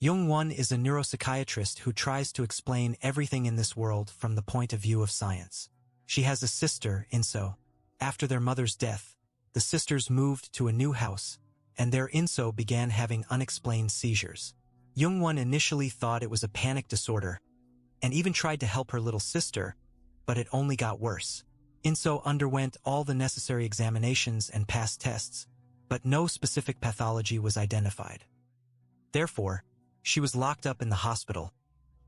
Jung-won is a neuropsychiatrist who tries to explain everything in this world from the point of view of science. She has a sister, Inso. After their mother's death, the sisters moved to a new house, and their Inso began having unexplained seizures. Jung-won initially thought it was a panic disorder, and even tried to help her little sister, but it only got worse. Inso underwent all the necessary examinations and passed tests, but no specific pathology was identified. Therefore, she was locked up in the hospital,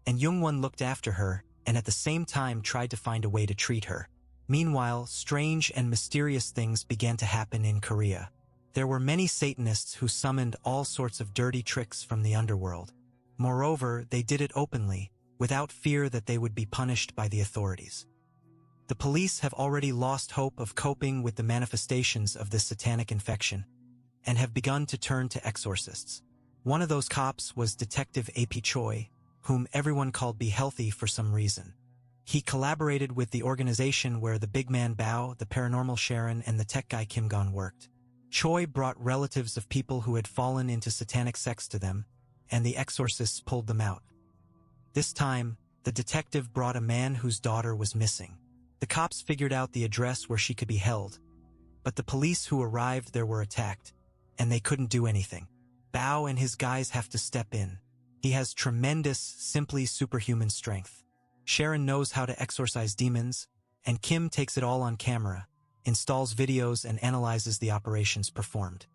and Jung-won looked after her and at the same time tried to find a way to treat her. Meanwhile, strange and mysterious things began to happen in Korea. There were many Satanists who summoned all sorts of dirty tricks from the underworld. Moreover, they did it openly, without fear that they would be punished by the authorities. The police have already lost hope of coping with the manifestations of this satanic infection, and have begun to turn to exorcists. One of those cops was Detective Ap Choe, whom everyone called Be Healthy for some reason. He collaborated with the organization where the big man Bao, the paranormal Sharon, and the tech guy Kim Gon worked. Choi brought relatives of people who had fallen into satanic sects to them, and the exorcists pulled them out. This time, the detective brought a man whose daughter was missing. The cops figured out the address where she could be held, but the police who arrived there were attacked, and they couldn't do anything. Bao and his guys have to step in. He has tremendous, simply superhuman strength. Sharon knows how to exorcise demons, and Kim takes it all on camera, installs videos and analyzes the operations performed.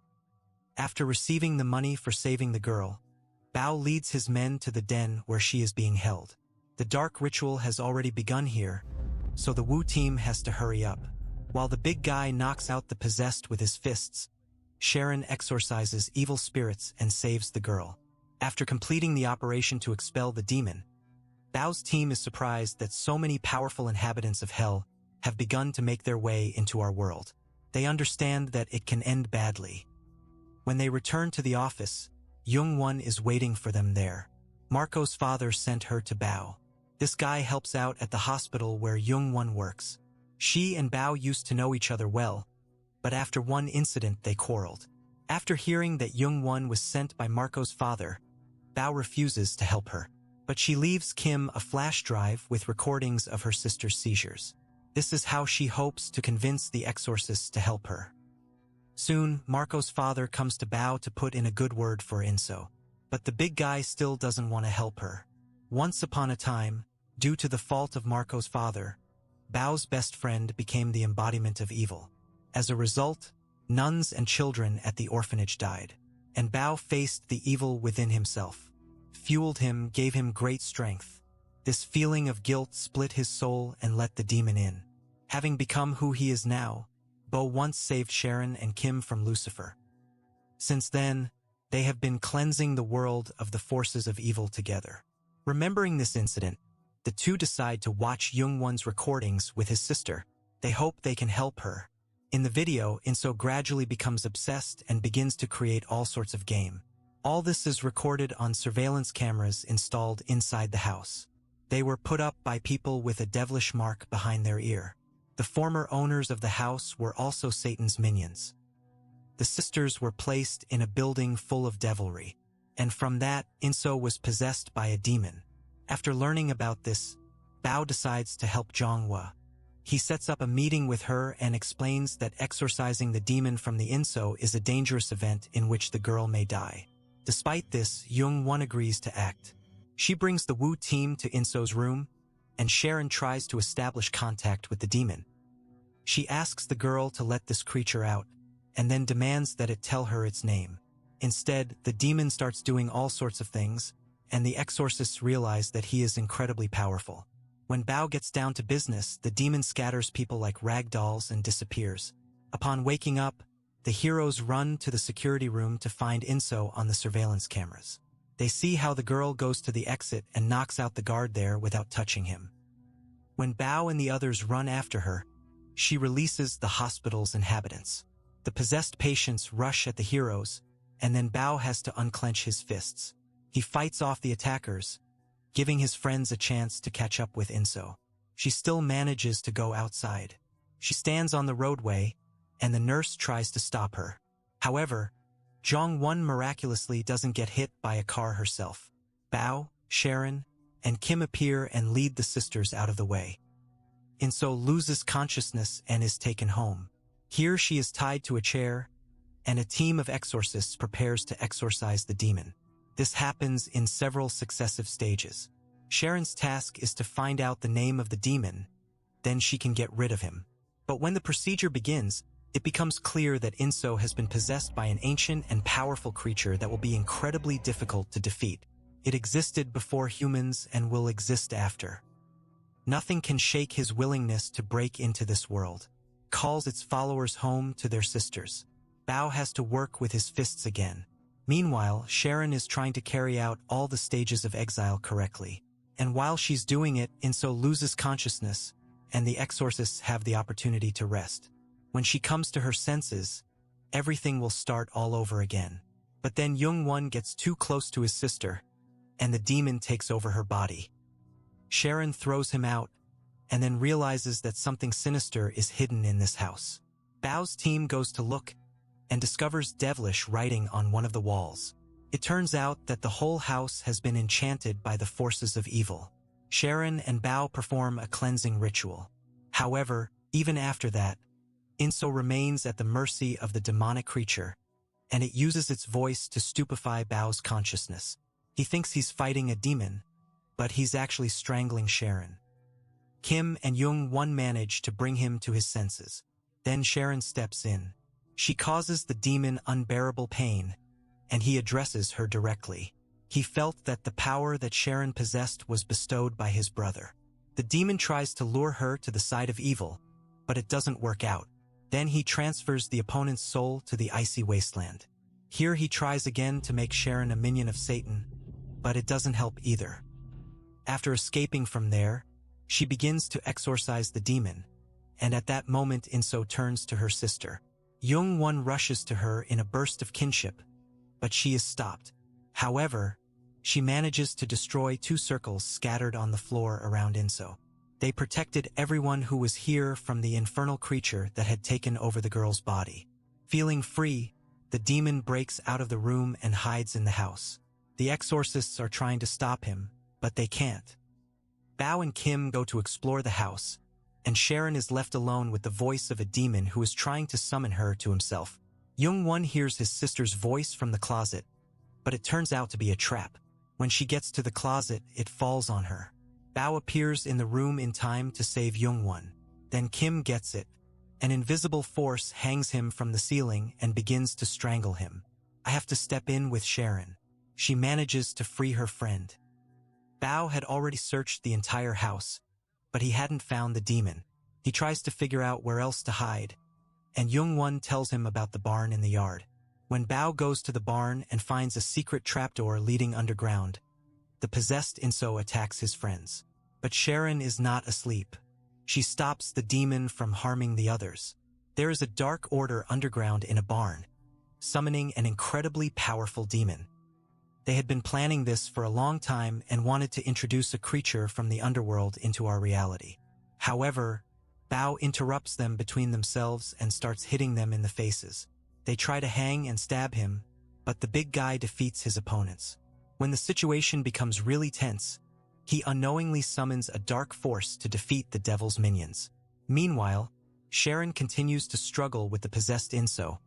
After receiving the money for saving the girl, Bao leads his men to the den where she is being held. The dark ritual has already begun here, so the Wu team has to hurry up. While the big guy knocks out the possessed with his fists, Sharon exorcises evil spirits and saves the girl. After completing the operation to expel the demon, Bao's team is surprised that so many powerful inhabitants of hell have begun to make their way into our world. They understand that it can end badly. When they return to the office, Jung-won is waiting for them there. Marco's father sent her to Bao. This guy helps out at the hospital where Jung-won works. She and Bao used to know each other well, but after one incident they quarreled. After hearing that Jung-won was sent by Marco's father, Bao refuses to help her. But she leaves Kim a flash drive with recordings of her sister's seizures. This is how she hopes to convince the exorcists to help her. Soon, Marco's father comes to Bao to put in a good word for Inso, but the big guy still doesn't want to help her. Once upon a time, due to the fault of Marco's father, Bao's best friend became the embodiment of evil. As a result, nuns and children at the orphanage died, and Bao faced the evil within himself. Fueled him, gave him great strength. This feeling of guilt split his soul and let the demon in. Having become who he is now, Bao once saved Sharon and Kim from Lucifer. Since then, they have been cleansing the world of the forces of evil together. Remembering this incident, the two decide to watch Jung-won's recordings with his sister. They hope they can help her. In the video, Inso gradually becomes obsessed and begins to create all sorts of game. All this is recorded on surveillance cameras installed inside the house. They were put up by people with a devilish mark behind their ear. The former owners of the house were also Satan's minions. The sisters were placed in a building full of devilry, and from that, Inso was possessed by a demon. After learning about this, Bao decides to help Jong-hwa. He sets up a meeting with her and explains that exorcising the demon from the Inso is a dangerous event in which the girl may die. Despite this, Jung-won agrees to act. She brings the Wu team to Inso's room, and Sharon tries to establish contact with the demon. She asks the girl to let this creature out, and then demands that it tell her its name. Instead, the demon starts doing all sorts of things, and the exorcists realize that he is incredibly powerful. When Bao gets down to business, the demon scatters people like rag dolls and disappears. Upon waking up, the heroes run to the security room to find Inso on the surveillance cameras. They see how the girl goes to the exit and knocks out the guard there without touching him. When Bao and the others run after her, she releases the hospital's inhabitants. The possessed patients rush at the heroes, and then Bao has to unclench his fists. He fights off the attackers, giving his friends a chance to catch up with Inso. She still manages to go outside. She stands on the roadway, and the nurse tries to stop her. However, Jong-won miraculously doesn't get hit by a car herself. Bao, Sharon, and Kim appear and lead the sisters out of the way. In-so loses consciousness and is taken home. Here she is tied to a chair, and a team of exorcists prepares to exorcise the demon. This happens in several successive stages. Sharon's task is to find out the name of the demon, then she can get rid of him. But when the procedure begins, it becomes clear that In-so has been possessed by an ancient and powerful creature that will be incredibly difficult to defeat. It existed before humans and will exist after. Nothing can shake his willingness to break into this world. Calls its followers home to their sisters. Bao has to work with his fists again. Meanwhile, Sharon is trying to carry out all the stages of exile correctly. And while she's doing it, In-so loses consciousness, and the exorcists have the opportunity to rest. When she comes to her senses, everything will start all over again. But then Jung-won gets too close to his sister, and the demon takes over her body. Sharon throws him out, and then realizes that something sinister is hidden in this house. Bao's team goes to look, and discovers devilish writing on one of the walls. It turns out that the whole house has been enchanted by the forces of evil. Sharon and Bao perform a cleansing ritual. However, even after that, In-so remains at the mercy of the demonic creature, and it uses its voice to stupefy Bao's consciousness. He thinks he's fighting a demon, but he's actually strangling Sharon. Kim and Jung-won manage to bring him to his senses. Then Sharon steps in. She causes the demon unbearable pain, and he addresses her directly. He felt that the power that Sharon possessed was bestowed by his brother. The demon tries to lure her to the side of evil, but it doesn't work out. Then he transfers the opponent's soul to the icy wasteland. Here he tries again to make Sharon a minion of Satan, but it doesn't help either. After escaping from there, she begins to exorcise the demon, and at that moment In-so turns to her sister. Jung-won rushes to her in a burst of kinship, but she is stopped. However, she manages to destroy 2 circles scattered on the floor around In-so. They protected everyone who was here from the infernal creature that had taken over the girl's body. Feeling free, the demon breaks out of the room and hides in the house. The exorcists are trying to stop him, but they can't. Bao and Kim go to explore the house, and Sharon is left alone with the voice of a demon who is trying to summon her to himself. Jung-won hears his sister's voice from the closet, but it turns out to be a trap. When she gets to the closet, it falls on her. Bao appears in the room in time to save Jung-won. Then Kim gets it. An invisible force hangs him from the ceiling and begins to strangle him. I have to step in with Sharon. She manages to free her friend. Bao had already searched the entire house, but he hadn't found the demon. He tries to figure out where else to hide, and Jung-won tells him about the barn in the yard. When Bao goes to the barn and finds a secret trapdoor leading underground, the possessed In-so attacks his friends. But Sharon is not asleep. She stops the demon from harming the others. There is a dark order underground in a barn, summoning an incredibly powerful demon. They had been planning this for a long time and wanted to introduce a creature from the underworld into our reality. However, Bao interrupts them between themselves and starts hitting them in the faces. They try to hang and stab him, but the big guy defeats his opponents. When the situation becomes really tense, he unknowingly summons a dark force to defeat the devil's minions. Meanwhile, Sharon continues to struggle with the possessed In-so,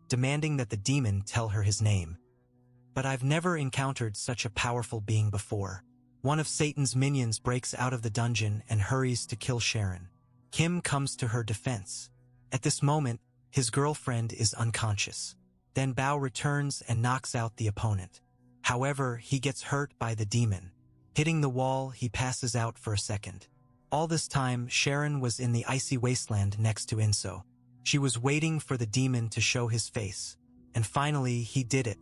demanding that the demon tell her his name. But I've never encountered such a powerful being before. One of Satan's minions breaks out of the dungeon and hurries to kill Sharon. Kim comes to her defense. At this moment, his girlfriend is unconscious. Then Bao returns and knocks out the opponent. However, he gets hurt by the demon. Hitting the wall, he passes out for a second. All this time, Sharon was in the icy wasteland next to In-so. She was waiting for the demon to show his face. And finally, he did it.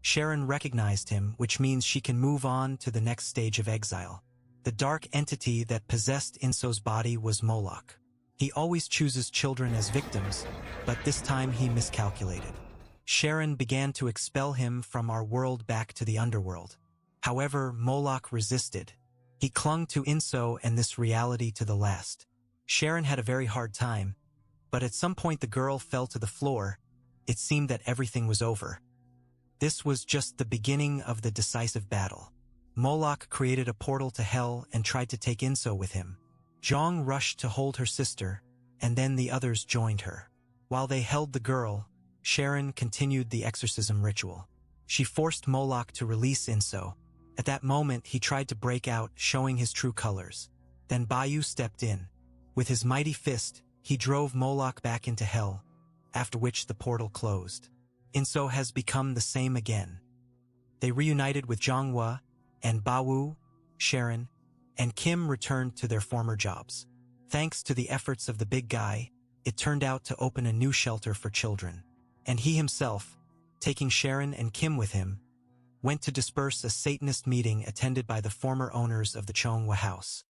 Sharon recognized him, which means she can move on to the next stage of exile. The dark entity that possessed In-so's body was Moloch. He always chooses children as victims, but this time he miscalculated. Sharon began to expel him from our world back to the underworld. However, Moloch resisted. He clung to In-so and this reality to the last. Sharon had a very hard time, but at some point the girl fell to the floor, it seemed that everything was over. This was just the beginning of the decisive battle. Moloch created a portal to hell and tried to take Inso with him. Zhang rushed to hold her sister, and then the others joined her. While they held the girl, Sharon continued the exorcism ritual. She forced Moloch to release Inso. At that moment, he tried to break out, showing his true colors. Then Bayu stepped in. With his mighty fist, he drove Moloch back into hell, after which the portal closed. Inso has become the same again. They reunited with Zhonghua, and Bawu, Sharon, and Kim returned to their former jobs. Thanks to the efforts of the big guy, it turned out to open a new shelter for children. And he himself, taking Sharon and Kim with him, went to disperse a Satanist meeting attended by the former owners of the Chonghua house.